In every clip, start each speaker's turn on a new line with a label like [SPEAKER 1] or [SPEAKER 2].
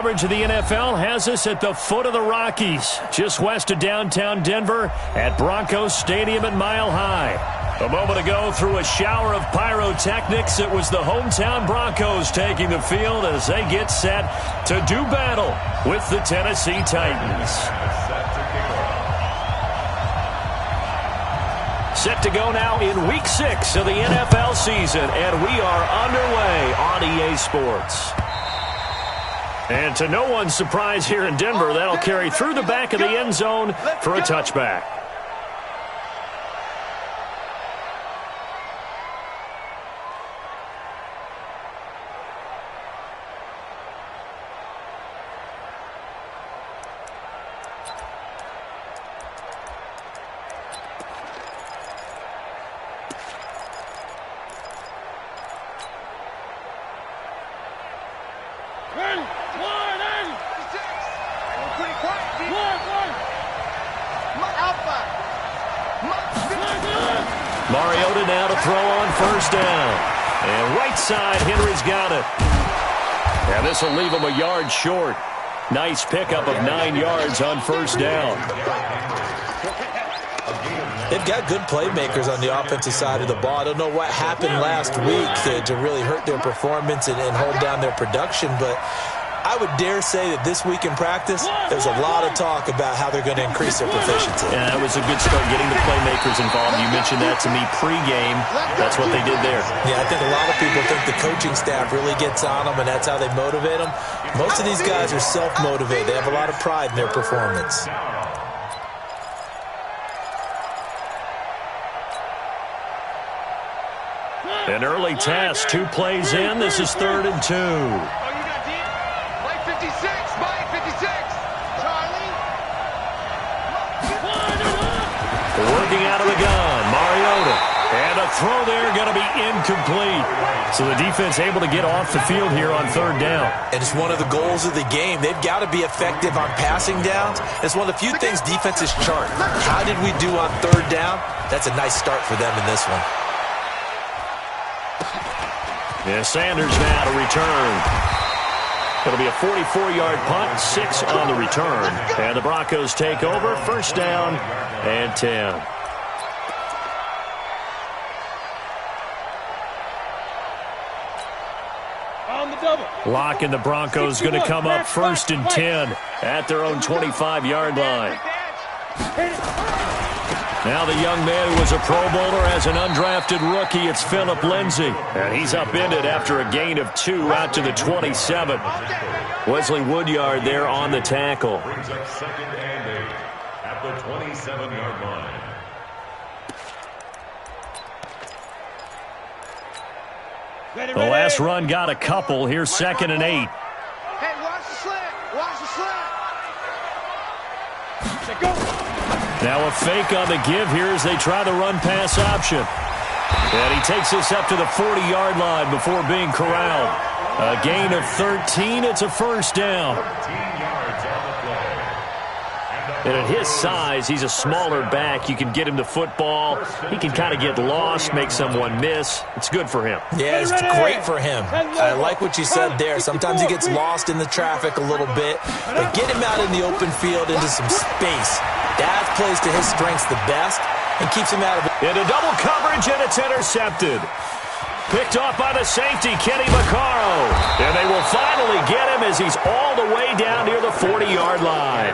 [SPEAKER 1] Coverage of the NFL has us at the foot of the Rockies, just west of downtown Denver at Broncos Stadium at Mile High. A moment ago, through a shower of pyrotechnics, it was the hometown Broncos taking the field as they get set to do battle with the Tennessee Titans. Set to go now in Week 6 of the NFL season, and we are underway on EA Sports. And to no one's surprise here in Denver, that'll carry through the back of the end zone for a touchback.
[SPEAKER 2] Mariota now to throw on first down. And right side, Henry's got it. And this will leave him a yard short. Nice pickup of 9 yards on first down.
[SPEAKER 3] They've got good playmakers on the offensive side of the ball. I don't know what happened last week to really hurt their performance and hold down their production, but I would dare say that this week in practice, there's a lot of talk about how they're going to increase their proficiency.
[SPEAKER 2] Yeah, that was a good start getting the playmakers involved. You mentioned that to me pregame. That's what they did there.
[SPEAKER 3] Yeah, I think a lot of people think the coaching staff really gets on them, and that's how they motivate them. Most of these guys are self-motivated. They have a lot of pride in their performance.
[SPEAKER 1] An early task, 2 plays in. This is 3rd and 2. Working out of the gun, Mariota. And a throw there going to be incomplete. So the defense able to get off the field here on 3rd down.
[SPEAKER 3] And it's one of the goals of the game. They've got to be effective on passing downs. It's one of the few things defenses chart. How did we do on 3rd down? That's a nice start for them in this one.
[SPEAKER 1] Yeah, Sanders now to return. It'll be a 44-yard punt, 6 on the return. And the Broncos take over, 1st down and 10.
[SPEAKER 4] On the double.
[SPEAKER 1] Lock and the Broncos going to come up 1st and 10 at their own 25-yard line. Now the young man who was a Pro Bowler as an undrafted rookie, it's Phillip Lindsay. And he's upended after a gain of 2 out to the 27. Wesley Woodyard there on the tackle.
[SPEAKER 5] Brings up 2nd and 8 at the 27-yard line.
[SPEAKER 1] The last run got a couple. Here's 2nd and 8.
[SPEAKER 4] Hey, watch the slant. Watch the slant. Go.
[SPEAKER 1] Now a fake on the give here as they try the run-pass option. And he takes this up to the 40-yard line before being corralled. A gain of 13. It's a 1st down.
[SPEAKER 5] 13 yards on the play.
[SPEAKER 1] And at his size, he's a smaller back. You can get him the football. He can kind of get lost, make someone miss. It's good for him.
[SPEAKER 3] Yeah, it's great for him. I like what you said there. Sometimes he gets lost in the traffic a little bit. But get him out in the open field into some space. That plays to his strengths the best and keeps him out of it.
[SPEAKER 1] Into double coverage, and it's intercepted. Picked off by the safety, Kenny Vaccaro. And they will finally get him as he's all the way down near the 40-yard line.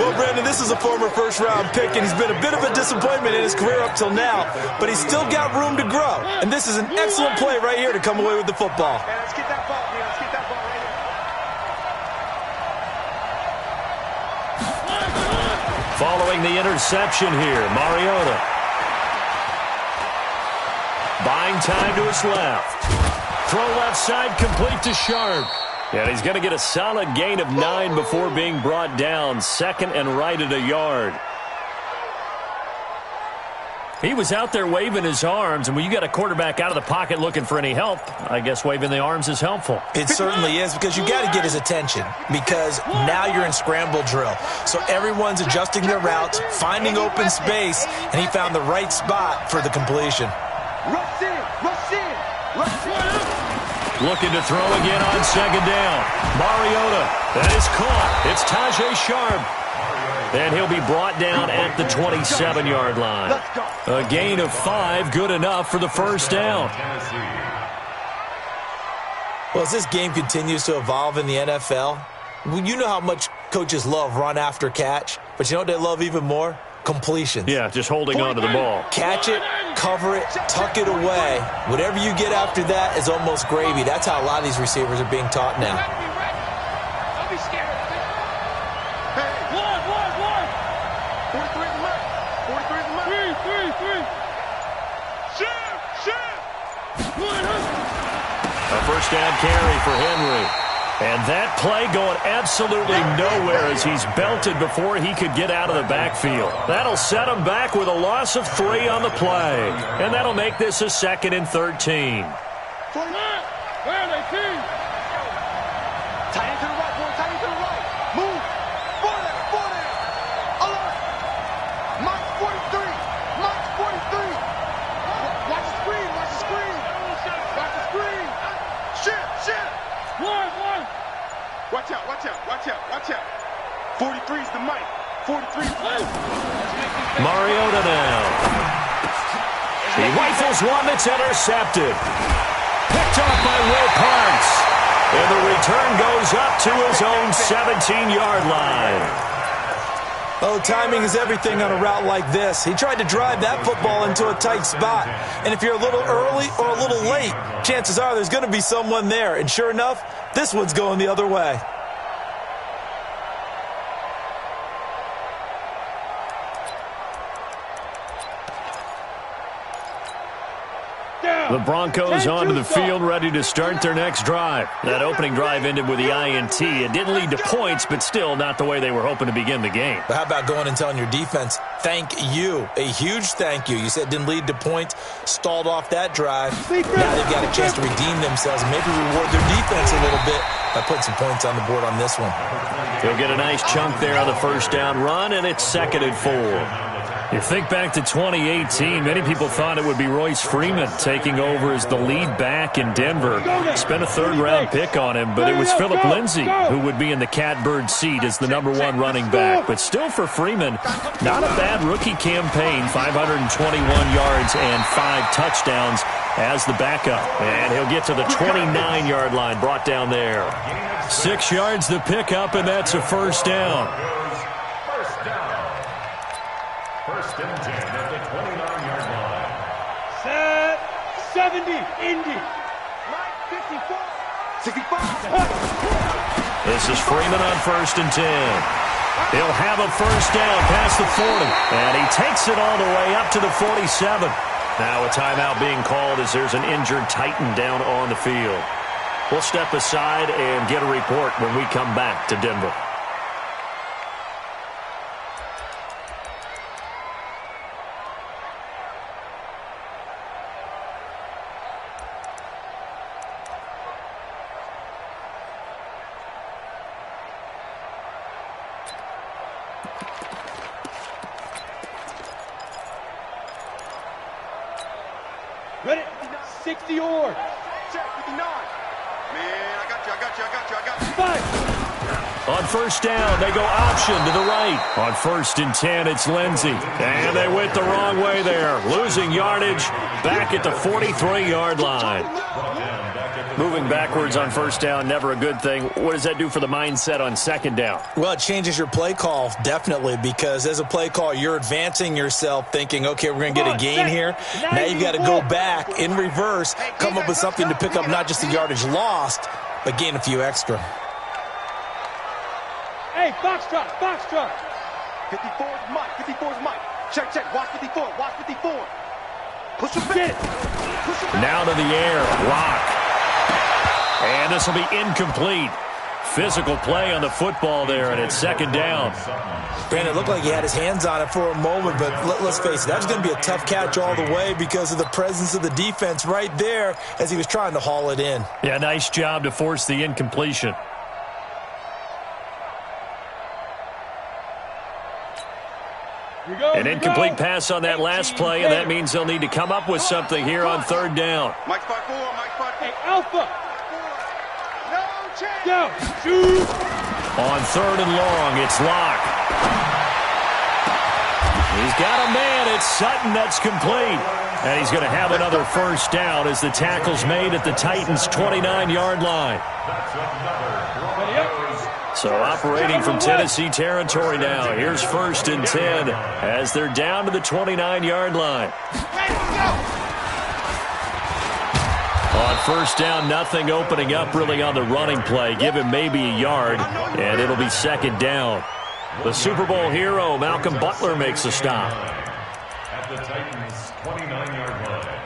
[SPEAKER 3] Well, Brandon, this is a former first-round pick, and he's been a bit of a disappointment in his career up till now. But he's still got room to grow. And this is an excellent play right here to come away with the football.
[SPEAKER 4] Hey, let's get that ball, man. Let's get that ball right here.
[SPEAKER 1] Following the interception here, Mariota. Buying time to his left. Throw left side, complete to Sharp. And he's going to get a solid gain of 9 before being brought down. 2nd and right at a yard. He was out there waving his arms, and when you got a quarterback out of the pocket looking for any help, I guess waving the arms is helpful.
[SPEAKER 3] It certainly is, because you got to get his attention, because now you're in scramble drill. So everyone's adjusting their routes, finding open space, and he found the right spot for the completion.
[SPEAKER 4] Rush in, rush in, rush in.
[SPEAKER 1] Looking to throw again on second down. Mariota. That is caught. It's Tajay Sharp. And he'll be brought down at the 27-yard line. A gain of 5, good enough for the first down.
[SPEAKER 3] Well, as this game continues to evolve in the NFL, you know how much coaches love run after catch, but you know what they love even more? Completions.
[SPEAKER 1] Yeah, just holding on to the ball.
[SPEAKER 3] Catch it, cover it, tuck it away. Whatever you get after that is almost gravy. That's how a lot of these receivers are being taught now.
[SPEAKER 4] Don't be scared. Hey, one. 43 is the mark. 43 is the mark. Three.
[SPEAKER 1] A first down carry for Henry. And that play going absolutely nowhere as he's belted before he could get out of the backfield. That'll set him back with a loss of 3 on the play. And that'll make this a 2nd and 13.
[SPEAKER 4] Where are they, team? Tight end to the right, boy. Tight end to the right. Move. 4 there. Alert. Mike 43. Watch the screen. Watch the screen. Shit. One. Watch out. 43 is the mic. 43 is the
[SPEAKER 1] Mariota now. He rifles one that's intercepted. Picked off by Will Parks. And the return goes up to his own 17-yard line.
[SPEAKER 3] Oh, timing is everything on a route like this. He tried to drive that football into a tight spot. And if you're a little early or a little late, chances are there's going to be someone there. And sure enough, this one's going the other way.
[SPEAKER 1] The Broncos onto the field, ready to start their next drive. That opening drive ended with the INT. It didn't lead to points, but still not the way they were hoping to begin the game.
[SPEAKER 3] But how about going and telling your defense, thank you, a huge thank you. You said it didn't lead to points, stalled off that drive. Now they've got a chance to redeem themselves and maybe reward their defense a little bit by putting some points on the board on this one.
[SPEAKER 1] He'll get a nice chunk there on the first down run, and it's 2nd and 4. You think back to 2018, many people thought it would be Royce Freeman taking over as the lead back in Denver. Spent a 3rd-round pick on him, but it was Phillip Lindsay who would be in the catbird seat as the number 1 running back. But still for Freeman, not a bad rookie campaign, 521 yards and 5 touchdowns as the backup. And he'll get to the 29-yard line, brought down there. 6 yards the pickup, and that's a first down.
[SPEAKER 5] First and 10 at the 29-yard line.
[SPEAKER 4] Set. 70. Indy. Mike 54. 65.
[SPEAKER 1] This is Freeman on 1st and 10. He'll have a first down past the 40. And he takes it all the way up to the 47. Now a timeout being called as there's an injured Titan down on the field. We'll step aside and get a report when we come back to Denver.
[SPEAKER 4] Ready? 60 or. Check 59. Man, I got you. 5.
[SPEAKER 1] On first down, they go option to the right. On 1st and 10, it's Lindsay. And they went the wrong way there. Losing yardage back at the 43-yard line. Moving backwards on first down, never a good thing. What does that do for the mindset on 2nd down?
[SPEAKER 3] Well, it changes your play call, definitely, because as a play call, you're advancing yourself thinking, okay, we're going to get a gain here. Now you've got to go back in reverse, come up with something to pick up not just the yardage lost, but gain a few extra.
[SPEAKER 4] Hey, box drop. 54 is Mike. Check. Watch 54. Push him back.
[SPEAKER 1] Now to the air. Lock. And this will be incomplete. Physical play on the football there, and it's 2nd down.
[SPEAKER 3] Brandon, it looked like he had his hands on it for a moment, but let's face it, that was going to be a tough catch all the way because of the presence of the defense right there as he was trying to haul it in.
[SPEAKER 1] Yeah, nice job to force the incompletion. An incomplete pass on that last play, and that means they'll need to come up with something here on 3rd down.
[SPEAKER 4] Mike spot 4. Hey, Alpha. Go. Shoot.
[SPEAKER 1] On 3rd and long, it's Locke. He's got a man. It's Sutton that's complete. And he's going to have another first down as the tackle's made at the Titans' 29-yard line. So operating from Tennessee territory now. Here's 1st and 10 as they're down to the 29-yard line. On 1st down, nothing opening up really on the running play. Give him maybe a yard, and it'll be 2nd down. The Super Bowl hero, Malcolm Butler, makes a stop.
[SPEAKER 5] At the Titans' 29-yard line.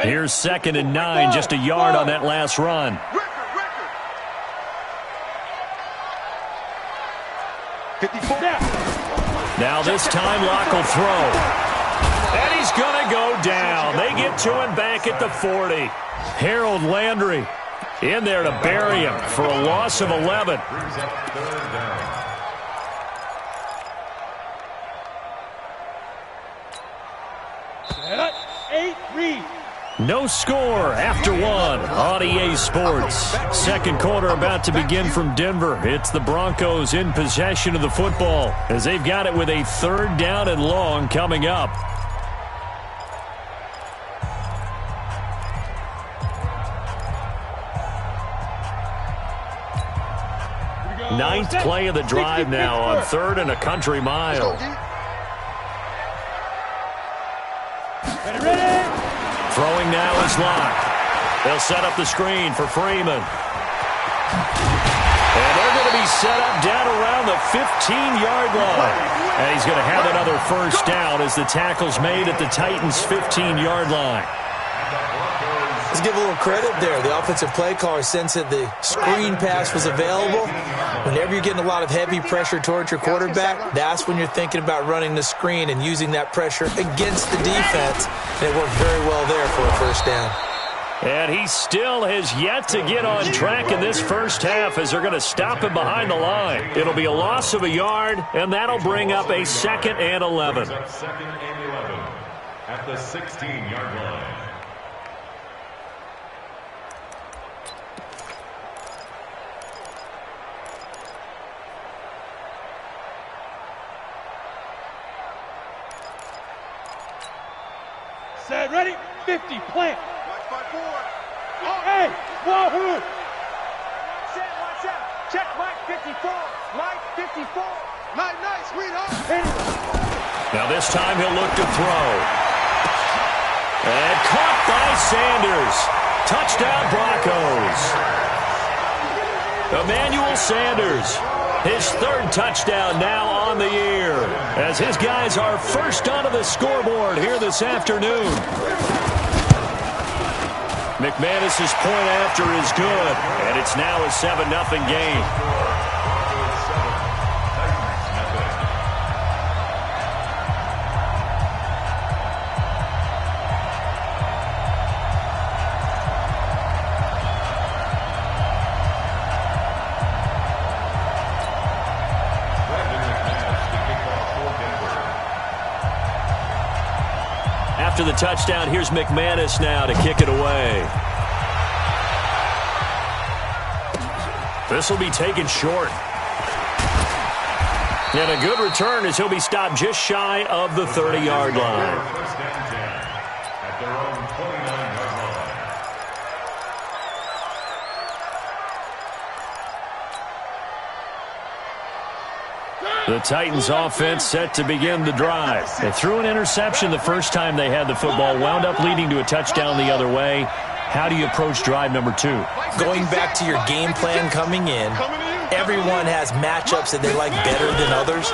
[SPEAKER 1] Here's 2nd and 9, just a yard on that last run. Now this time Locke will throw. And he's going to go down. They get to him back at the 40. Harold Landry in there to bury him for a loss of 11. No score after 1 on EA Sports. 2nd quarter about to begin from Denver. It's the Broncos in possession of the football as they've got it with a 3rd down and long coming up. 9th play of the drive now on 3rd and a country mile. Throwing now is Locke. They'll set up the screen for Freeman. And they're going to be set up down around the 15-yard line. And he's going to have another first down as the tackle's made at the Titans' 15-yard line.
[SPEAKER 3] Let's give a little credit there. The offensive play caller sensed that the screen pass was available. Whenever you're getting a lot of heavy pressure towards your quarterback, that's when you're thinking about running the screen and using that pressure against the defense. And it worked very well there for a first down.
[SPEAKER 1] And he still has yet to get on track in this first half as they're going to stop him behind the line. It'll be a loss of a yard, and that'll bring up a 2nd and 11.
[SPEAKER 5] 2nd and 11 at the 16-yard line.
[SPEAKER 4] Set, ready, 50, plant. Hey, wahoo!
[SPEAKER 6] Set, watch out. Check Mike 54. Mike 54.
[SPEAKER 4] Night, sweetheart.
[SPEAKER 1] Now this time he'll look to throw. And caught by Sanders. Touchdown Broncos. Emmanuel Sanders. His 3rd touchdown now on the year as his guys are first onto the scoreboard here this afternoon. McManus's point after is good, and it's now a 7-0 game. After the touchdown, here's McManus now to kick it away. This will be taken short. And a good return as he'll be stopped just shy of the 30-yard line.
[SPEAKER 5] First down 10 at their own 29-yard line.
[SPEAKER 1] The Titans offense set to begin the drive. They threw an interception the first time they had the football, wound up leading to a touchdown the other way. How do you approach drive number 2?
[SPEAKER 3] Going back to your game plan coming in, everyone has matchups that they like better than others,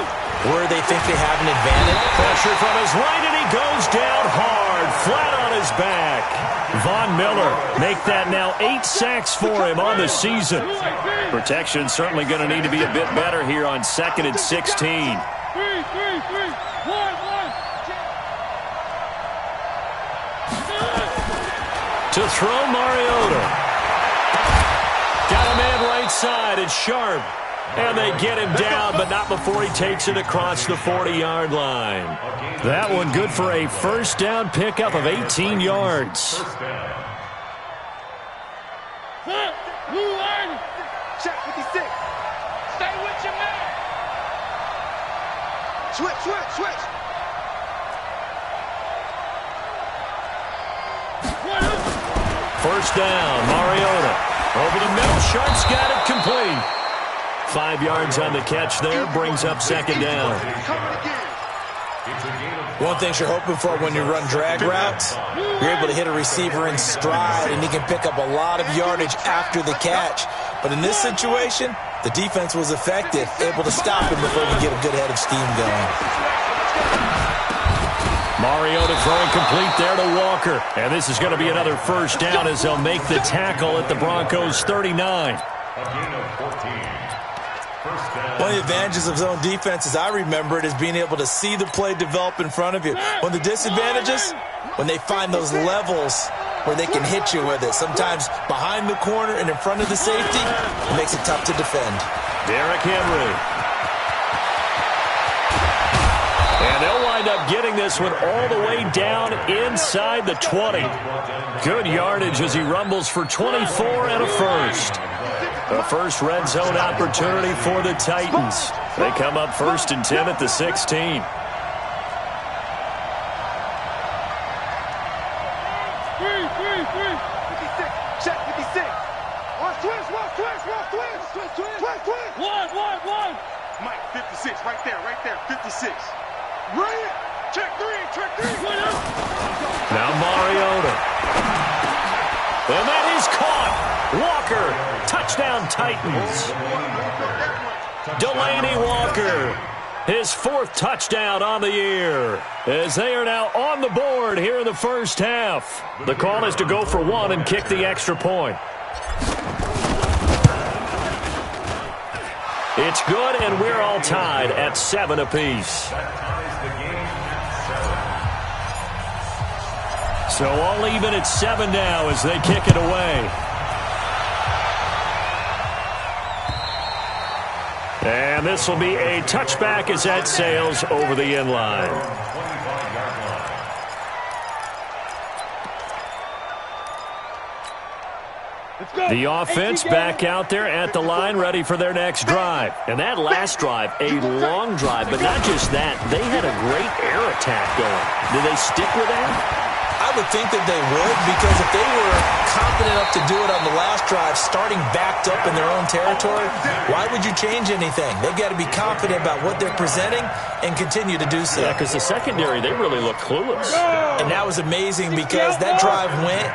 [SPEAKER 3] where they think they have an advantage.
[SPEAKER 1] Pressure from his right, and he goes down hard, flat on his back. Von Miller make that now 8 sacks for him on the season. Protection certainly going to need to be a bit better here on 2nd and 16.
[SPEAKER 4] 1.
[SPEAKER 1] To throw Mariota. Got a man right side. It's Sharp. And they get him down, but not before he takes it across the 40-yard line. That one good for a first down pickup of 18 yards.
[SPEAKER 6] Check 56. Stay with your man. Switch.
[SPEAKER 1] First down, Mariota. Over the middle, Sharp's got it complete. 5 yards on the catch there, brings up second down.
[SPEAKER 3] One thing you're hoping for when you run drag routes, you're able to hit a receiver in stride, and he can pick up a lot of yardage after the catch. But in this situation, the defense was effective, able to stop him before he could get a good head of steam going.
[SPEAKER 1] Mariota throwing complete there to Walker. And this is going to be another first down as they'll make the tackle at the Broncos' 39.
[SPEAKER 3] One of the advantages of zone defense, as I remember it, is being able to see the play develop in front of you. One of the disadvantages, when they find those levels where they can hit you with it. Sometimes behind the corner and in front of the safety, it makes it tough to defend.
[SPEAKER 1] Derrick Henry. And they'll wind up getting this one all the way down inside the 20. Good yardage as he rumbles for 24 and a first. A first red zone opportunity for the Titans. They come up 1st and 10 at the 16.
[SPEAKER 6] Check 56. One twist.
[SPEAKER 4] Mike, 56, right there, 56. Right. Check three.
[SPEAKER 1] Now Mariota. And that is caught. Walker, touchdown Titans. Delaney Walker, his 4th touchdown on the year, as they are now on the board here in the first half. The call is to go for 1 and kick the extra point. It's good, and we're all tied at 7 apiece. So all even at 7 now as they kick it away. And this will be a touchback as that sails over the end line. The offense back out there at the line, ready for their next drive. And that last drive, a long drive, but not just that. They had a great air attack going. Did they stick with that?
[SPEAKER 3] I would think that they would, because if they were confident enough to do it on the last drive, starting backed up in their own territory, why would you change anything? They've got to be confident about what they're presenting and continue to do so.
[SPEAKER 1] Yeah, because the secondary, they really look clueless.
[SPEAKER 3] And that was amazing because that drive went,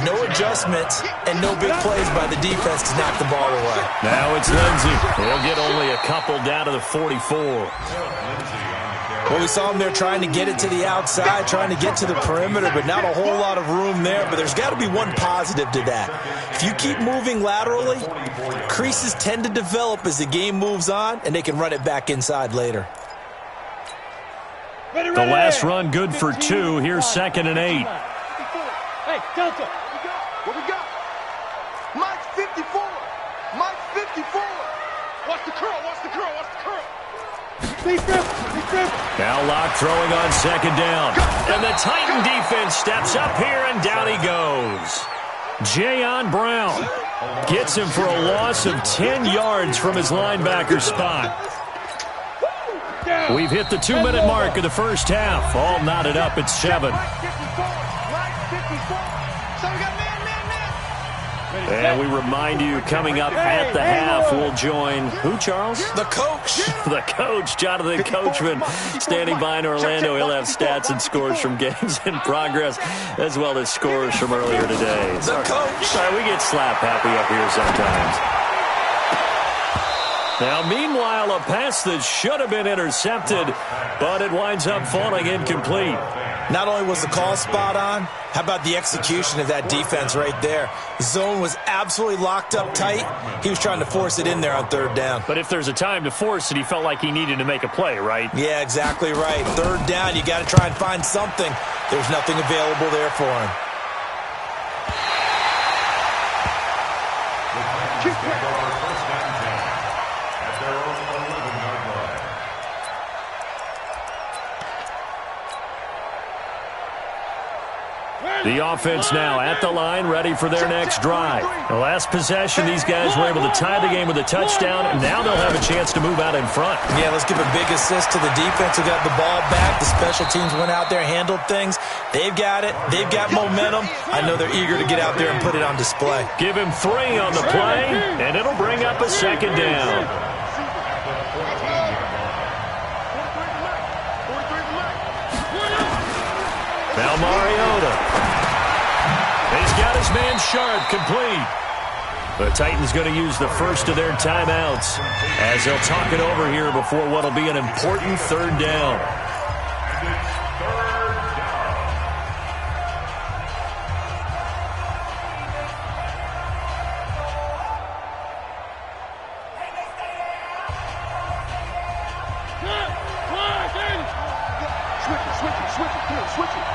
[SPEAKER 3] no adjustments, and no big plays by the defense to knock the ball away.
[SPEAKER 1] Now it's Lindsey. He'll get only a couple down to the 44.
[SPEAKER 3] Well, we saw him there trying to get it to the outside, trying to get to the perimeter, but not a whole lot of room there. But there's got to be one positive to that. If you keep moving laterally, creases tend to develop as the game moves on, and they can run it back inside later.
[SPEAKER 1] The last run good for 2. Here's 2nd and 8.
[SPEAKER 6] Hey, Delta.
[SPEAKER 4] What we got? Mike 54. Mike 54. Watch the curl.
[SPEAKER 1] Now Locke throwing on 2nd down. And the Titan defense steps up here, and down he goes. Jayon Brown gets him for a loss of 10 yards from his linebacker spot. We've hit the 2-minute mark of the first half. All knotted up at 7. And we remind you, coming up at the half, we'll join who, Charles?
[SPEAKER 3] The coach.
[SPEAKER 1] The coach, Jonathan Coachman, standing by in Orlando. He'll have stats and scores from games in progress, as well as scores from earlier today.
[SPEAKER 3] The coach.
[SPEAKER 1] Sorry, we get slap happy up here sometimes. Now, meanwhile, a pass that should have been intercepted, but it winds up falling incomplete.
[SPEAKER 3] Not only was the call spot on, how about the execution of that defense right there? The zone was absolutely locked up tight. He was trying to force it in there on 3rd down.
[SPEAKER 1] But if there's a time to force it, he felt like he needed to make a play, right?
[SPEAKER 3] Yeah, exactly right. 3rd down, you got to try and find something. There's nothing available there for him.
[SPEAKER 1] The offense now at the line, ready for their next drive. The last possession, these guys were able to tie the game with a touchdown, and now they'll have a chance to move out in front.
[SPEAKER 3] Yeah, let's give a big assist to the defense who got the ball back. The special teams went out there, handled things. They've got it. They've got momentum. I know they're eager to get out there and put it on display.
[SPEAKER 1] Give him 3 on the play, and it'll bring up a second down. Now Mariota. He's got his man Sharp complete. The Titans going to use the first of their timeouts as they'll talk it over here before what will be an important third down.
[SPEAKER 4] Switch it.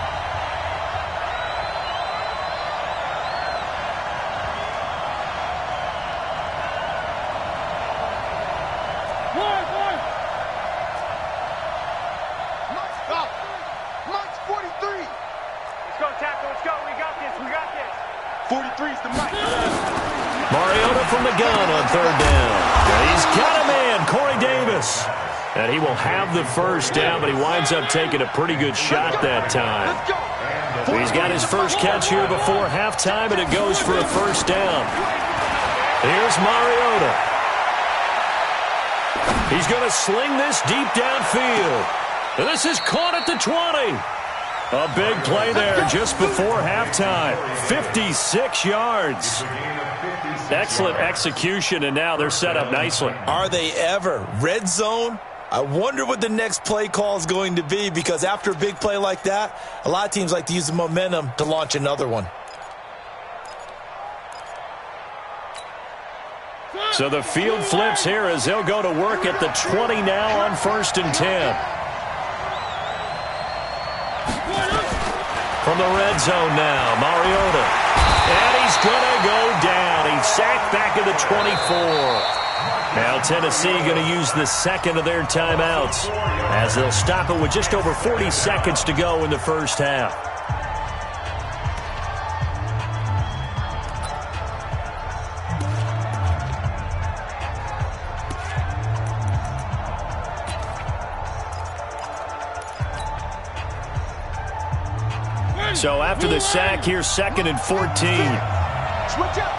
[SPEAKER 4] Mike's 43.
[SPEAKER 6] Let's go, tackle. Let's go. We got this.
[SPEAKER 4] 43's the Mike.
[SPEAKER 1] Mariota from the gun on third down. He's got a man, Corey Davis. And he will have the first down, but he winds up taking a pretty good shot that time. He's got his first catch here before halftime, and it goes for a first down. Here's Mariota. He's going to sling this deep downfield. And this is caught at the 20. A big play there just before halftime. 56 yards. Excellent execution, and now they're set up nicely.
[SPEAKER 3] Are they ever? Red zone? I wonder what the next play call is going to be, because after a big play like that, a lot of teams like to use the momentum to launch another one.
[SPEAKER 1] So the field flips here as they'll go to work at the 20 now on 1st and 10. From the red zone now, Mariota. And he's going to go down. He's sacked back at the 24. Now Tennessee going to use the second of their timeouts as they'll stop it with just over 40 seconds to go in the first half. So after the sack, here's 2nd and 14.
[SPEAKER 4] Switch out.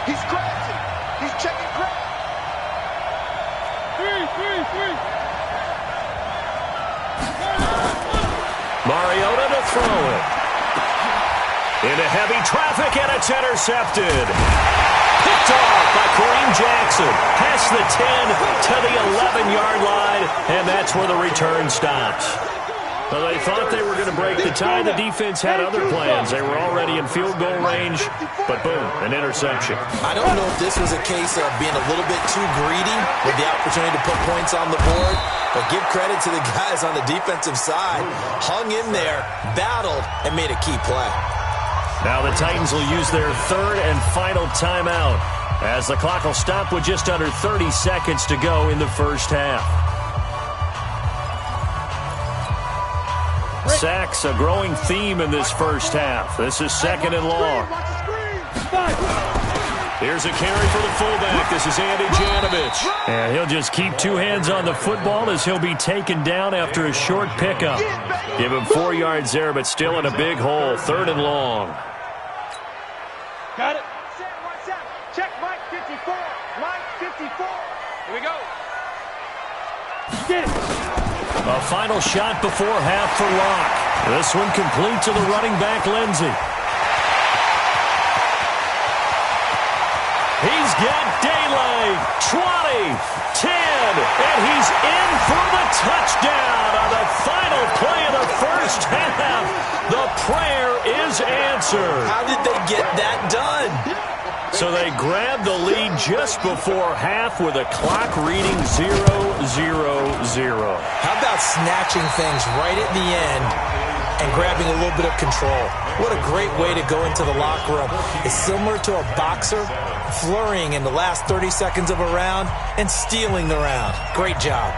[SPEAKER 4] He's crashing. He's checking crash. Three.
[SPEAKER 1] Mariota to throw it. Into heavy traffic, and it's intercepted. Picked off by Kareem Jackson. Past the 10 to the 11-yard line, and that's where the return stops. Well, they thought they were going to break the tie. The defense had other plans. They were already in field goal range, but boom, an interception.
[SPEAKER 3] I don't know if this was a case of being a little bit too greedy with the opportunity to put points on the board, but give credit to the guys on the defensive side. Hung in there, battled, and made a key play.
[SPEAKER 1] Now the Titans will use their third and final timeout as the clock will stop with just under 30 seconds to go in the first half. Sacks, a growing theme in this first half. This is 2nd and long. Here's a carry for the fullback. This is Andy Janovich. And he'll just keep 2 hands on the football as he'll be taken down after a short pickup. Give him 4 yards there, but still in a big hole. 3rd and long.
[SPEAKER 6] Got it. Watch out. Check Mike 54. Mike 54. Here we go. Get it.
[SPEAKER 1] A final shot before half for Locke. This one complete to the running back, Lindsey. He's got daylight. 20, 10, and he's in for the touchdown on the final play of the first half. The prayer is answered.
[SPEAKER 3] How did they get that done?
[SPEAKER 1] So they grabbed the lead just before half with a clock reading 0-0-0.
[SPEAKER 3] How about snatching things right at the end and grabbing a little bit of control? What a great way to go into the locker room. It's similar to a boxer flurrying in the last 30 seconds of a round and stealing the round. Great job.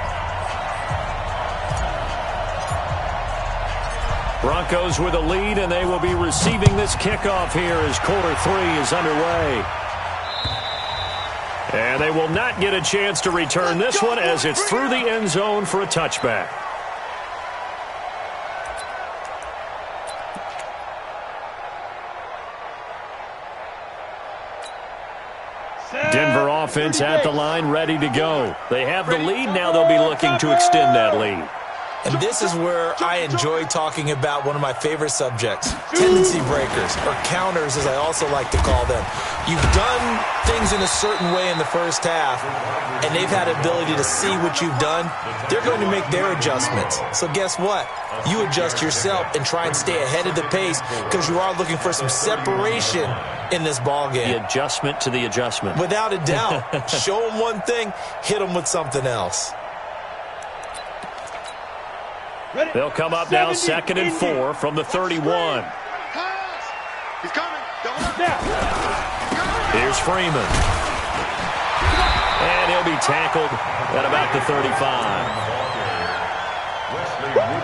[SPEAKER 1] Broncos with a lead, and they will be receiving this kickoff here as quarter 3 is underway. And they will not get a chance to return this one as it's through the end zone for a touchback. Denver offense at the line, ready to go. They have the lead. Now they'll be looking to extend that lead.
[SPEAKER 3] And this is where I enjoy talking about one of my favorite subjects, tendency breakers, or counters as I also like to call them. You've done things in a certain way in the first half, and they've had ability to see what you've done. They're going to make their adjustments. So guess what? You adjust yourself and try and stay ahead of the pace because you are looking for some separation in this ball game.
[SPEAKER 1] The adjustment to the adjustment.
[SPEAKER 3] Without a doubt. Show them one thing, hit them with something else.
[SPEAKER 1] They'll come up now 2nd and 4 from the 31.
[SPEAKER 4] He's coming.
[SPEAKER 1] Here's Freeman. And he'll be tackled at about the 35.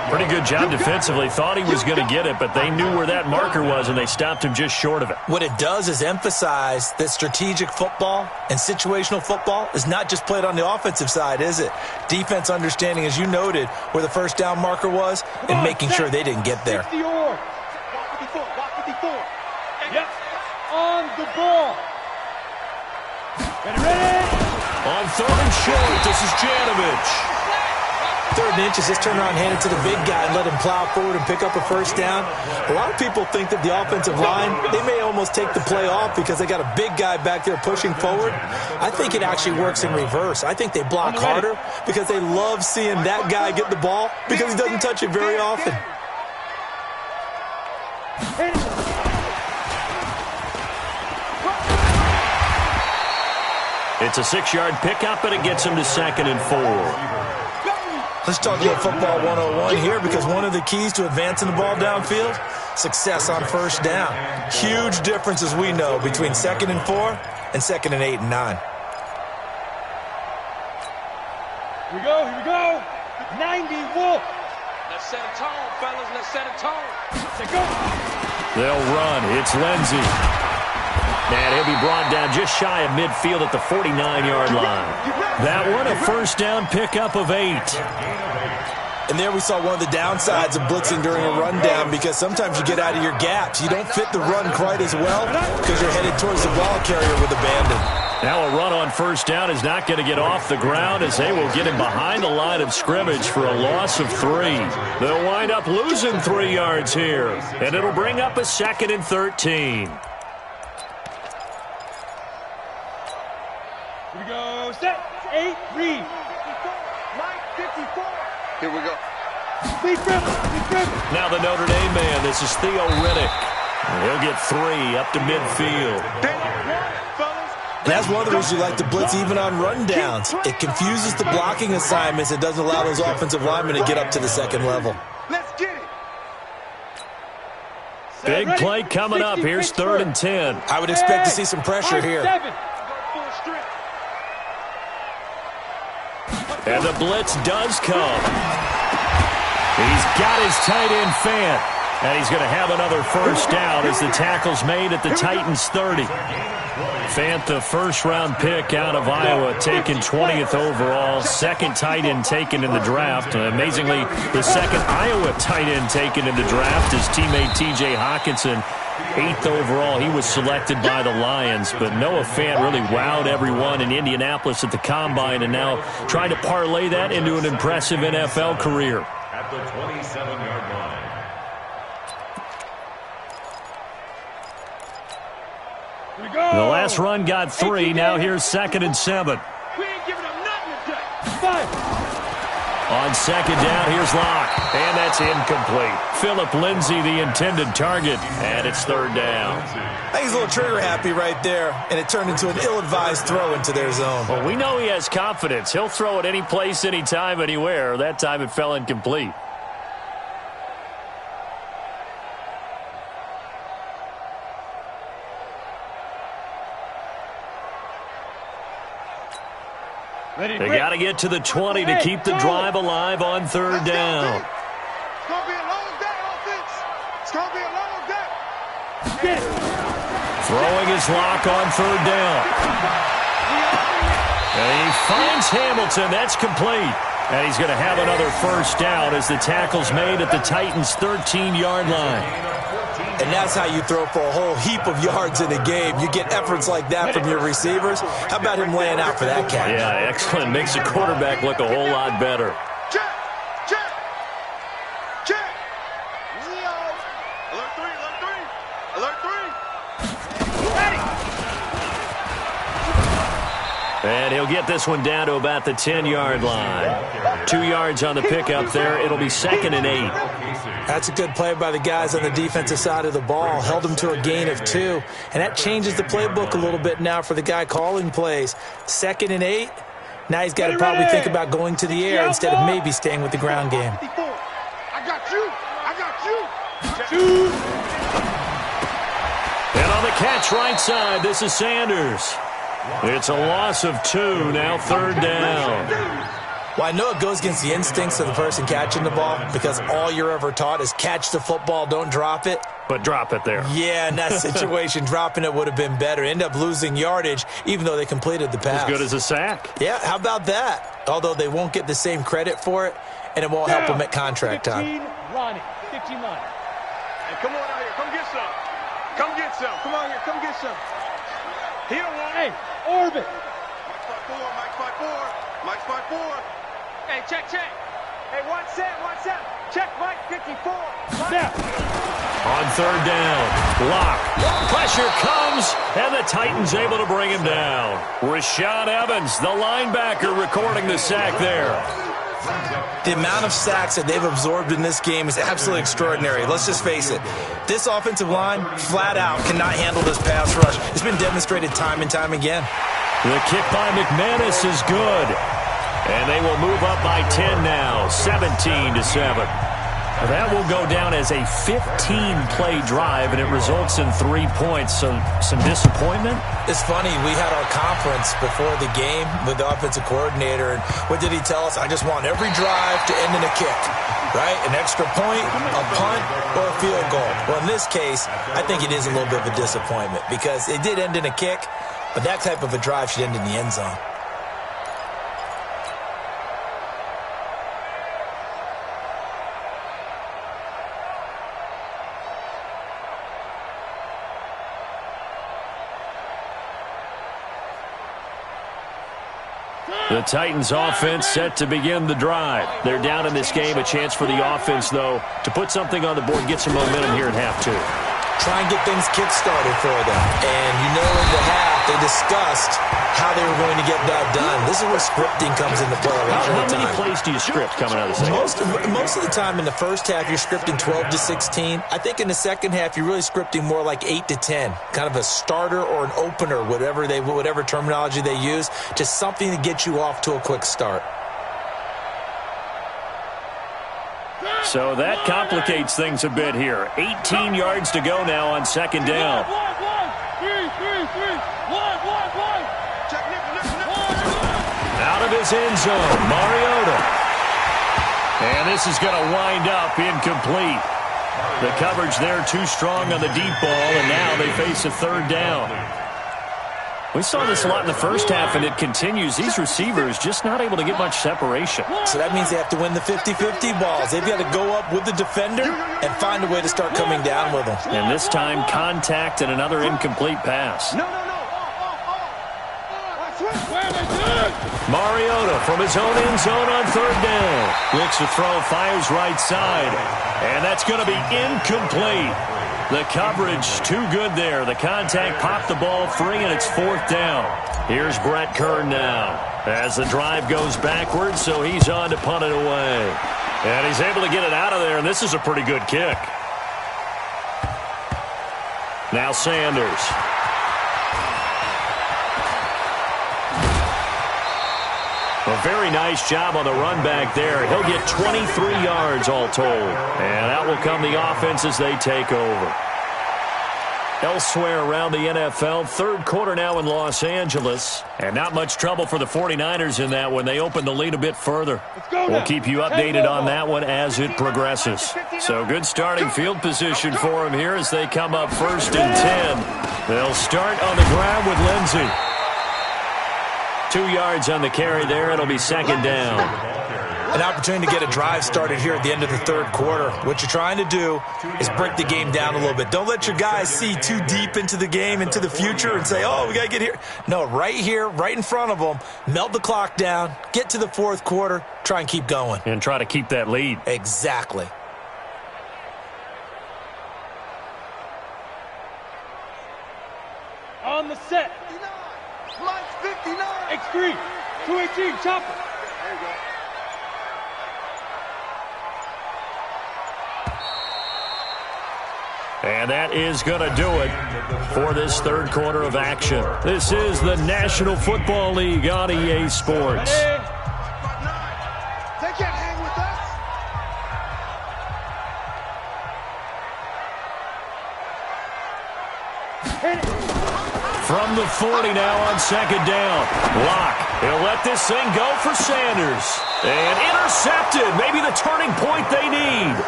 [SPEAKER 1] Pretty good job defensively. Thought he was going to get it, but they knew where that marker was, and they stopped him just short of it.
[SPEAKER 3] What it does is emphasize that strategic football and situational football is not just played on the offensive side, is it? Defense understanding, as you noted, where the first down marker was and making sure they didn't get there.
[SPEAKER 6] Block 54. Yep. On the ball. Ready.
[SPEAKER 1] On 3rd and short, this is Janovich.
[SPEAKER 3] 3rd and inches, just turn around, hand it to the big guy and let him plow forward and pick up a first down. A lot of people think that the offensive line, they may almost take the play off because they got a big guy back there pushing forward. I think it actually works in reverse. I think they block harder because they love seeing that guy get the ball because he doesn't touch it very often.
[SPEAKER 1] It's a 6-yard pickup, and it gets him to 2nd and 4.
[SPEAKER 3] Let's talk about football 101 here because one of the keys to advancing the ball downfield, success on first down. Huge difference, as we know, between 2nd and 4 and 2nd and 8 and 9.
[SPEAKER 6] Here we go. 90 Wolf. Let's set a tone, fellas. Let's set a tone. Let's go.
[SPEAKER 1] They'll run. It's Lindsey. And he'll be brought down just shy of midfield at the 49-yard line. That one, a first down pickup of 8.
[SPEAKER 3] And there we saw one of the downsides of blitzing during a rundown because sometimes you get out of your gaps. You don't fit the run quite as well because you're headed towards the ball carrier with abandon.
[SPEAKER 1] Now a run on first down is not going to get off the ground as they will get him behind the line of scrimmage for a loss of 3. They'll wind up losing 3 yards here, and it'll bring up a 2nd and 13.
[SPEAKER 6] Here we go. Set. 8. Read. Mike 54.
[SPEAKER 4] Here we go.
[SPEAKER 6] Lead dribble.
[SPEAKER 1] Now the Notre Dame man. This is Theo Riddick. He'll get 3 up to midfield.
[SPEAKER 3] And that's one of the reasons you like to blitz even on rundowns. It confuses the blocking assignments. It doesn't allow those offensive linemen to get up to the second level.
[SPEAKER 4] Let's get it.
[SPEAKER 1] Big play coming up. Here's 3rd and 10.
[SPEAKER 3] I would expect to see some pressure here.
[SPEAKER 1] And the blitz does come. He's got his tight end Fant. And he's going to have another first down as the tackle's made at the Titans 30. Fant, the first-round pick out of Iowa, taken 20th overall. Second tight end taken in the draft. Amazingly, the second Iowa tight end taken in the draft is teammate T.J. Hawkinson. 8th overall, he was selected by the Lions. But Noah Fant really wowed everyone in Indianapolis at the Combine and now trying to parlay that into an impressive NFL career.
[SPEAKER 5] At the 27-yard line.
[SPEAKER 1] The last run got 3. Now here's 2nd and 7.
[SPEAKER 6] We ain't giving them nothing today. 5.
[SPEAKER 1] On 2nd down, here's Locke. And that's incomplete. Philip Lindsay, the intended target. And it's 3rd down.
[SPEAKER 3] I think he's a little trigger happy right there, and it turned into an ill-advised throw into their zone.
[SPEAKER 1] Well, we know he has confidence. He'll throw it any place, anytime, anywhere. That time it fell incomplete. They got to get to the 20 to keep the drive alive on 3rd down.
[SPEAKER 4] It's going to be a long day, offense. It's going to be a long day.
[SPEAKER 1] Throwing his lock on third down. And he finds Hamilton. That's complete. And he's going to have another first down as the tackle's made at the Titans' 13-yard line.
[SPEAKER 3] And that's how you throw for a whole heap of yards in a game. You get efforts like that from your receivers. How about him laying out for that catch?
[SPEAKER 1] Yeah, excellent. Makes the quarterback look a whole lot better.
[SPEAKER 4] Check. Leo. Alert 3. Ready.
[SPEAKER 1] And he'll get this one down to about the 10-yard line. 2 yards on the pickup there. It'll be 2nd and 8.
[SPEAKER 3] That's a good play by the guys on the defensive side of the ball. Held him to a gain of 2. And that changes the playbook a little bit now for the guy calling plays. 2nd and 8. Now he's got to probably think about going to the air instead of maybe staying with the ground game.
[SPEAKER 4] I got you.
[SPEAKER 1] And on the catch right side, this is Sanders. It's a loss of 2, now 3rd down.
[SPEAKER 3] Well, I know it goes against the instincts of the person catching the ball because all you're ever taught is catch the football, don't drop it.
[SPEAKER 1] But drop it there.
[SPEAKER 3] Yeah, in that situation, dropping it would have been better. End up losing yardage, even though they completed the pass.
[SPEAKER 1] As good as a sack.
[SPEAKER 3] Yeah, how about that? Although they won't get the same credit for it, and it won't help them at contract time.
[SPEAKER 6] 15 Ronnie. 15 line.
[SPEAKER 4] Hey, come on out here. Come get some. Come get some. Come on here. Come get some. He don't want it.
[SPEAKER 6] Hey, orbit.
[SPEAKER 4] Mike 5-4. Mike 5-4. Hey, check. Hey, one set. Check, Mike 54.
[SPEAKER 6] Now.
[SPEAKER 1] On 3rd down, lock. Pressure comes, and the Titans able to bring him down. Rashad Evans, the linebacker, recording the sack there.
[SPEAKER 3] The amount of sacks that they've absorbed in this game is absolutely extraordinary. Let's just face it. This offensive line, flat out, cannot handle this pass rush. It's been demonstrated time and time again.
[SPEAKER 1] The kick by McManus is good. And they will move up by 10 now, 17-7. That will go down as a 15-play drive, and it results in 3 points. So some disappointment?
[SPEAKER 3] It's funny. We had our conference before the game with the offensive coordinator, and what did he tell us? I just want every drive to end in a kick, right? An extra point, a punt, or a field goal. Well, in this case, I think it is a little bit of a disappointment because it did end in a kick, but that type of a drive should end in the end zone.
[SPEAKER 1] The Titans offense set to begin the drive. They're down in this game. A chance for the offense, though, to put something on the board, get some momentum here in half 2.
[SPEAKER 3] Try and get things kick-started for them. And you know in the half, they discussed how they were going to get that done. This is where scripting comes into play a lot of the time.
[SPEAKER 1] How many plays do you script coming out of the second?
[SPEAKER 3] Most of the time in the first half, you're scripting 12 to 16. I think in the second half, you're really scripting more like 8 to 10. Kind of a starter or an opener, whatever terminology they use. Just something to get you off to a quick start.
[SPEAKER 1] So that complicates things a bit here. 18 yards to go now on 2nd down. Out of his end zone, Mariota. And this is going to wind up incomplete. The coverage there too strong on the deep ball, and now they face a 3rd down. We saw this a lot in the first half, and it continues. These receivers just not able to get much separation.
[SPEAKER 3] So that means they have to win the 50-50 balls. They've got to go up with the defender and find a way to start coming down with them.
[SPEAKER 1] And this time, contact and another incomplete pass. Mariota from his own end zone on 3rd down. Looks to throw, fires right side. And that's going to be incomplete. The coverage too good there. The contact popped the ball free, and it's 4th down. Here's Brett Kern now as the drive goes backwards, so he's on to punt it away. And he's able to get it out of there, and this is a pretty good kick. Now Sanders. A very nice job on the run back there. He'll get 23 yards all told. And out will come the offense as they take over. Elsewhere around the NFL, third quarter now in Los Angeles. And not much trouble for the 49ers in that one. They opened the lead a bit further. We'll keep you updated on that one as it progresses. So good starting field position for them here as they come up 1st and 10. They'll start on the ground with Lindsey. 2 yards on the carry there. It'll be 2nd down.
[SPEAKER 3] An opportunity to get a drive started here at the end of the third quarter. What you're trying to do is break the game down a little bit. Don't let your guys see too deep into the game, into the future, and say, oh, we got to get here. No, right here, right in front of them, melt the clock down, get to the fourth quarter, try and keep going.
[SPEAKER 1] And try to keep that lead.
[SPEAKER 3] Exactly.
[SPEAKER 6] On the set.
[SPEAKER 4] 59.
[SPEAKER 6] X3. 218. Chopper. There you go.
[SPEAKER 1] And that is going to do it for this third quarter of action. This is the National Football League on EA Sports.
[SPEAKER 4] They can't hang with us.
[SPEAKER 1] From the 40 now on 2nd down. Locke. He'll let this thing go for Sanders. And intercepted. Maybe the turning point they need.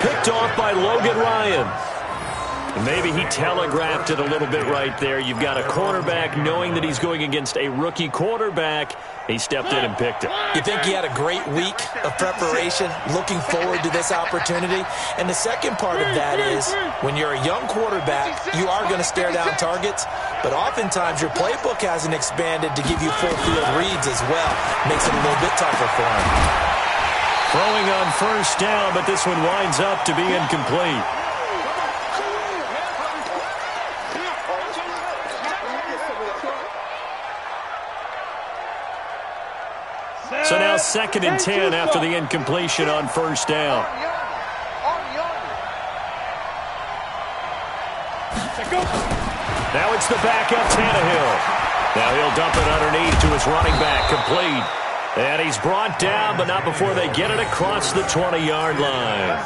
[SPEAKER 1] Picked off by Logan Ryan. Maybe he telegraphed it a little bit right there. You've got a quarterback knowing that he's going against a rookie quarterback. He stepped in and picked it.
[SPEAKER 3] You think he had a great week of preparation, looking forward to this opportunity? And the second part of that is, when you're a young quarterback, you are going to stare down targets, but oftentimes your playbook hasn't expanded to give you full field reads as well. Makes it a little bit tougher for him.
[SPEAKER 1] Throwing on 1st down, but this one winds up to be incomplete. So now 2nd and 10 after the incompletion on 1st down. Now it's the backup Tannehill. Now he'll dump it underneath to his running back, complete. And he's brought down, but not before they get it across the 20-yard line.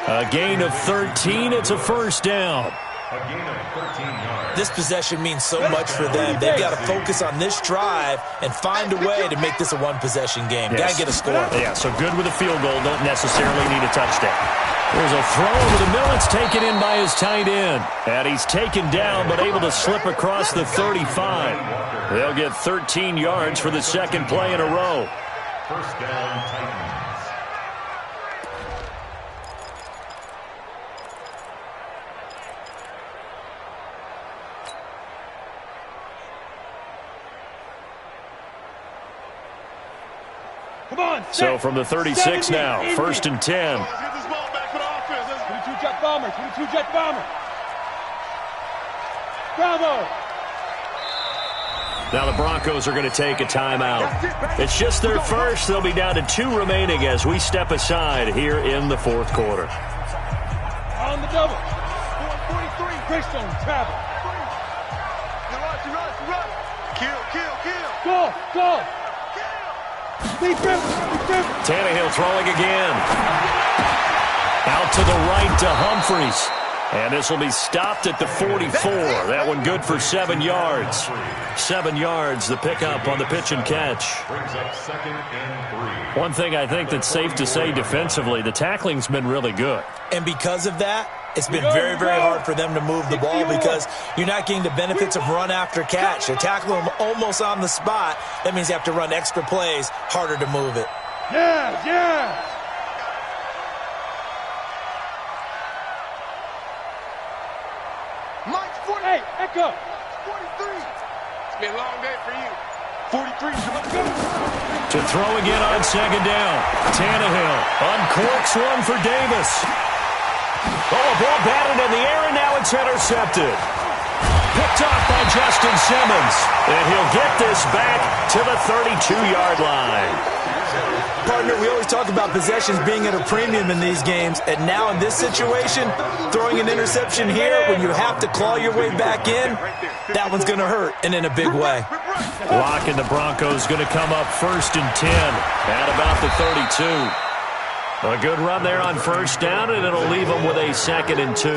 [SPEAKER 1] A gain of 13. It's a 1st down.
[SPEAKER 5] A gain of 13 yards.
[SPEAKER 3] This possession means so much for them. They've got to focus on this drive and find a way to make this a one-possession game.
[SPEAKER 1] Yes.
[SPEAKER 3] Got to get a score.
[SPEAKER 1] Yeah, so good with a field goal. Don't necessarily need a touchdown. There's a throw over the middle. It's taken in by his tight end. And he's taken down, but able to slip across the 35. They'll get 13 yards for the 2nd play in a row.
[SPEAKER 5] 1st down, Titans.
[SPEAKER 6] Come on.
[SPEAKER 1] So from the 36 now, 1st and 10.
[SPEAKER 4] Let's get this ball back for the offense.
[SPEAKER 6] 22 jet bomber. 22 jet bomber. Bravo.
[SPEAKER 1] Now the Broncos are going to take a timeout. It's just their first. They'll be down to 2 remaining as we step aside here in the 4th quarter.
[SPEAKER 6] On the double. 43. Greystone travel.
[SPEAKER 4] Run. Kill.
[SPEAKER 6] Go. Defense.
[SPEAKER 1] Tannehill throwing again. Out to the right to Humphries. And this will be stopped at the 44. That one good for 7 yards. 7 yards, the pickup on the pitch and catch.
[SPEAKER 5] Brings up 2nd and 3.
[SPEAKER 1] One thing I think that's safe to say defensively, the tackling's been really good.
[SPEAKER 3] And because of that, it's been very, very hard for them to move the ball because you're not getting the benefits of run after catch. They're tackling them almost on the spot. That means you have to run extra plays, harder to move it.
[SPEAKER 6] Yeah.
[SPEAKER 4] Mike, 40.
[SPEAKER 6] Hey, Echo.
[SPEAKER 4] 43. It's been a long day for you. 43.
[SPEAKER 1] To throw again on 2nd down. Tannehill uncorks one for Davis. Oh, a ball batted in the air, and now it's intercepted. Picked off by Justin Simmons. And he'll get this back to the 32-yard line.
[SPEAKER 3] Partner, we always talk about possessions being at a premium in these games, and now in this situation, throwing an interception here when you have to claw your way back in, that one's going to hurt, and in a big way.
[SPEAKER 1] Locke and the Broncos going to come up 1st and 10 at about the 32. A good run there on 1st down, and it'll leave them with a 2nd and 2.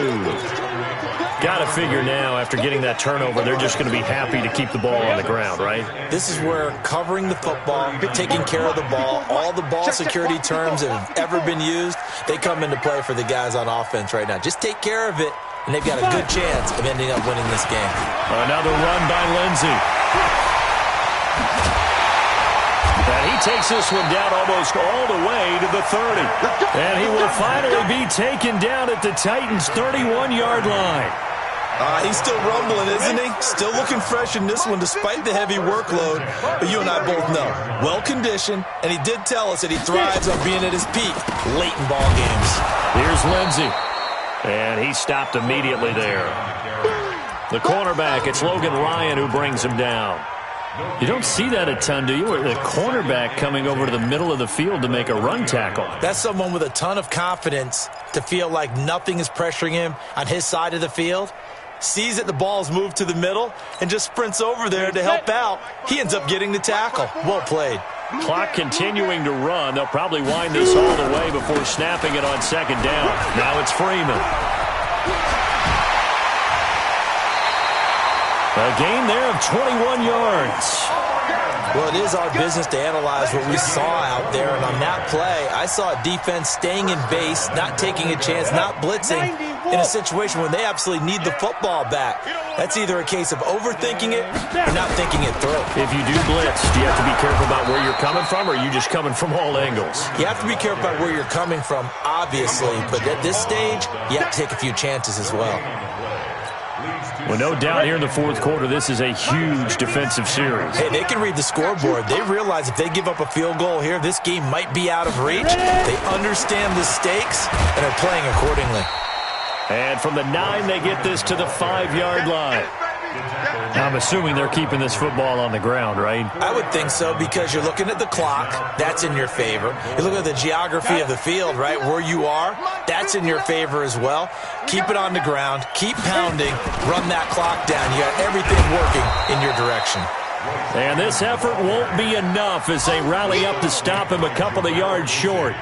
[SPEAKER 1] Got to figure now, after getting that turnover, they're just going to be happy to keep the ball on the ground, right?
[SPEAKER 3] This is where covering the football, taking care of the ball, all the ball security terms that have ever been used, they come into play for the guys on offense right now. Just take care of it, and they've got a good chance of ending up winning this game.
[SPEAKER 1] Another run by Lindsey. And he takes this one down almost all the way to the 30. And he will finally be taken down at the Titans' 31-yard line.
[SPEAKER 3] He's still rumbling, isn't he? Still looking fresh in this one despite the heavy workload. But you and I both know, well-conditioned, and he did tell us that he thrives on being at his peak late in ball games.
[SPEAKER 1] Here's Lindsey. And he stopped immediately there. The cornerback, it's Logan Ryan who brings him down. You don't see that a ton, do you? The cornerback coming over to the middle of the field to make a run tackle.
[SPEAKER 3] That's someone with a ton of confidence to feel like nothing is pressuring him on his side of the field. Sees that the ball's moved to the middle and just sprints over there to help out. He ends up getting the tackle. Well played.
[SPEAKER 1] Clock continuing to run. They'll probably wind this all the way before snapping it on second down. Now it's Freeman. A gain there of 21 yards.
[SPEAKER 3] Well, it is our business to analyze what we saw out there, and on that play, I saw a defense staying in base, not taking a chance, not blitzing in a situation when they absolutely need the football back. That's either a case of overthinking it or not thinking it through.
[SPEAKER 1] If you do blitz, do you have to be careful about where you're coming from, or are you just coming from all angles?
[SPEAKER 3] You have to be careful about where you're coming from, obviously, but at this stage, you have to take a few chances as well.
[SPEAKER 1] Well, no doubt here in the fourth quarter, this is a huge defensive series.
[SPEAKER 3] Hey, they can read the scoreboard. They realize if they give up a field goal here, this game might be out of reach. They understand the stakes and are playing accordingly.
[SPEAKER 1] And from the 9, they get this to the 5-yard line. I'm assuming they're keeping this football on the ground, right?
[SPEAKER 3] I would think so, because you're looking at the clock. That's in your favor. You look at the geography of the field, right, where you are. That's in your favor as well. Keep it on the ground. Keep pounding. Run that clock down. You got everything working in your direction.
[SPEAKER 1] And this effort won't be enough as they rally up to stop him a couple of yards short.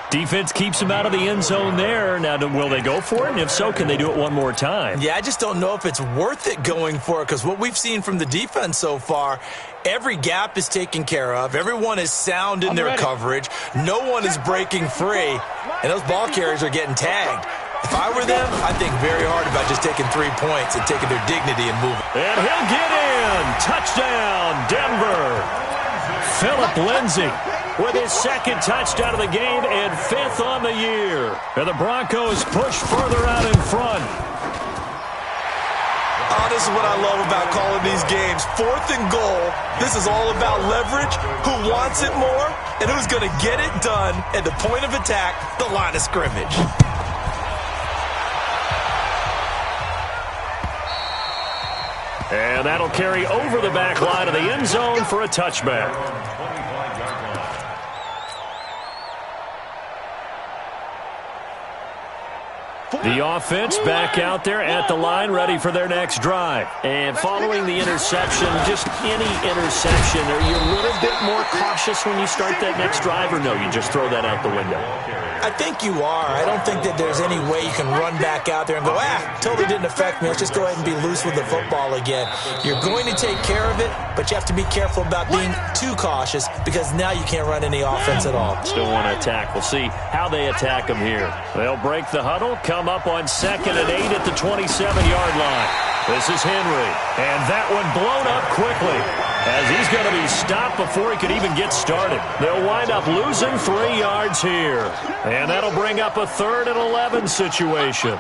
[SPEAKER 1] Defense keeps him out of the end zone there. Now, will they go for it? And if so, can they do it one more time?
[SPEAKER 3] Yeah, I just don't know if it's worth it going for it, because what we've seen from the defense so far, every gap is taken care of. Everyone is sound in their coverage. No one is breaking free. And those ball carriers are getting tagged. If I were them, I'd think very hard about just taking 3 points and taking their dignity and moving.
[SPEAKER 1] And he'll get in. Touchdown, Denver. Phillip Lindsay with his second touchdown of the game and 5th on the year. And the Broncos push further out in front.
[SPEAKER 3] Oh, this is what I love about calling these games. 4th and goal. This is all about leverage, who wants it more, and who's going to get it done at the point of attack, the line of scrimmage.
[SPEAKER 1] And that'll carry over the back line of the end zone for a touchback. The offense back out there at the line, ready for their next drive. And following the interception, just any interception, are you a little bit more cautious when you start that next drive, or no, you just throw that out the window?
[SPEAKER 3] I think you are. I don't think that there's any way you can run back out there and go, totally didn't affect me. Let's just go ahead and be loose with the football again. You're going to take care of it, but you have to be careful about being too cautious, because now you can't run any offense at all.
[SPEAKER 1] Still want to attack. We'll see how they attack them here. They'll break the huddle, come up on 2nd and 8 at the 27-yard line. This is Henry, and that one blown up quickly, as he's going to be stopped before he could even get started. They'll wind up losing 3 yards here, and that'll bring up a 3rd and 11 situation.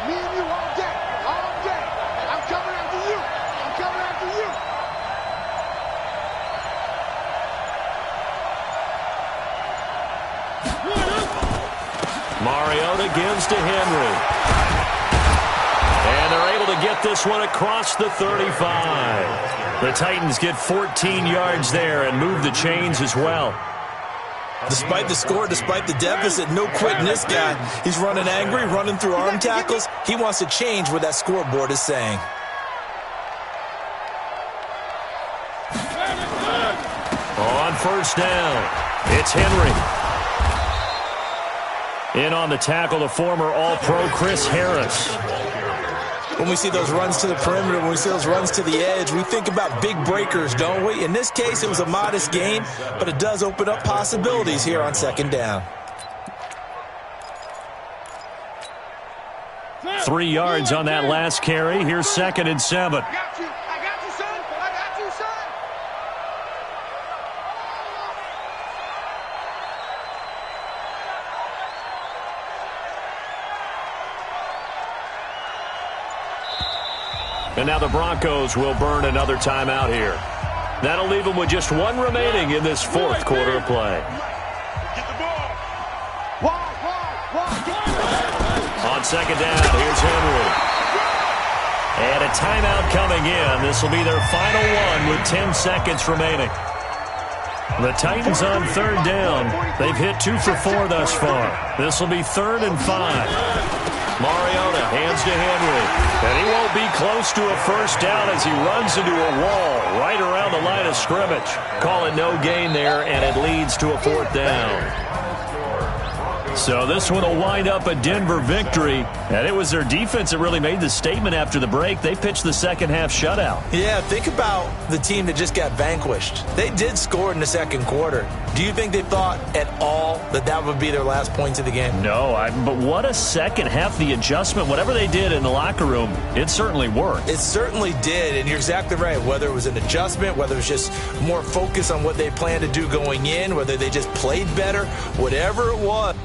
[SPEAKER 4] Me and you all day, all day. I'm coming after you. I'm coming after you.
[SPEAKER 1] Mariota gives to Henry. And they're able to get this one across the 35. The Titans get 14 yards there and move the chains as well.
[SPEAKER 3] Despite the score, despite the deficit, no quitting this guy. He's running angry, running through arm tackles. He wants to change what that scoreboard is saying.
[SPEAKER 2] On first down, it's Henry. In on the tackle, the former All-Pro Chris Harris.
[SPEAKER 3] When we see those runs to the perimeter, when we see those runs to the edge, we think about big breakers, don't we? In this case, it was a modest gain, but it does open up possibilities here on second down.
[SPEAKER 2] 3 yards on that last carry. Here's 2nd and 7.
[SPEAKER 4] I got you, son. I got you, son.
[SPEAKER 2] And now the Broncos will burn another timeout here. That'll leave them with just one remaining in this 4th quarter of play.
[SPEAKER 4] Get the ball.
[SPEAKER 2] On second down, here's Henry. And a timeout coming in. This will be their final one with 10 seconds remaining. The Titans on 3rd down. They've hit 2 for 4 thus far. This will be 3rd and 5. Mariota hands to Henry. And he won't be close to a first down as he runs into a wall right around the line of scrimmage. Call it no gain there, and it leads to a 4th down. So this one will wind up a Denver victory. And it was their defense that really made the statement after the break. They pitched the second half shutout.
[SPEAKER 3] Yeah, think about the team that just got vanquished. They did score in the 2nd quarter. Do you think they thought at all that that would be their last points of the game?
[SPEAKER 2] No, but what a second half. The adjustment, whatever they did in the locker room, it certainly worked.
[SPEAKER 3] It certainly did, and you're exactly right. Whether it was an adjustment, whether it was just more focus on what they planned to do going in, whether they just played better, whatever it was.